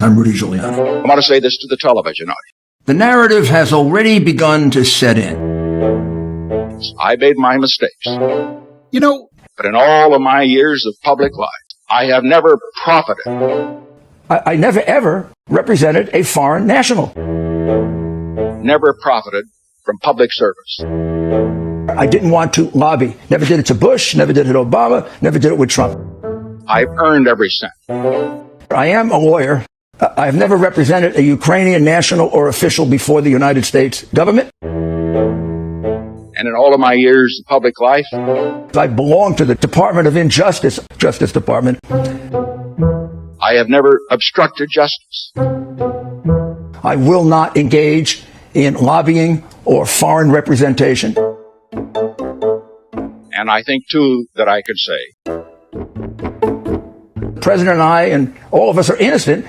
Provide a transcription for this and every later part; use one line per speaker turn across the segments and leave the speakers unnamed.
I'm Rudy Giuliani.
I want to say this to the television audience.
The narrative has already begun to set in.
I made my mistakes.
You know,
But in all of my years of public life, I have never profited.
I never ever represented a foreign national.
Never profited from public service.
I didn't want to lobby. Never did it to Bush, never did it to Obama, never did it with Trump.
I've earned every cent.
I am a lawyer. I've never represented a Ukrainian national or official before the United States government.
And in all of my years of public life,
I belong to the Department of Injustice, Justice Department.
I have never obstructed justice.
I will not engage in lobbying or foreign representation.
And I think, too, that I could say
The President and I and all of us are innocent.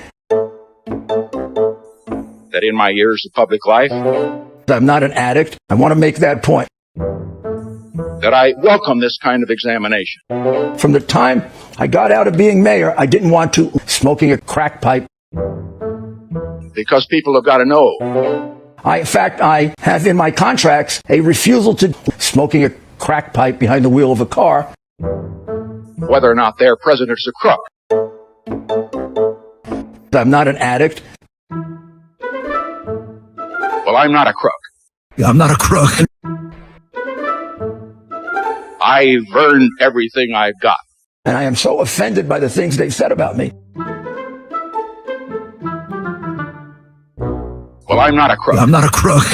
that in my years of public life,
I'm not an addict. I want to make that point.
that I welcome this kind of examination.
From the time I got out of being mayor, I didn't want to smoking a crack pipe.
Because people have got to know
In fact, I have in my contracts a refusal to smoking a crack pipe behind the wheel of a car.
whether or not their president is a crook.
I'm not an addict.
Well, I'm not a crook.
I'm not a crook.
I've earned everything I've got.
And I am so offended by the things they've said about me.
Well, I'm not a crook.
I'm not a crook.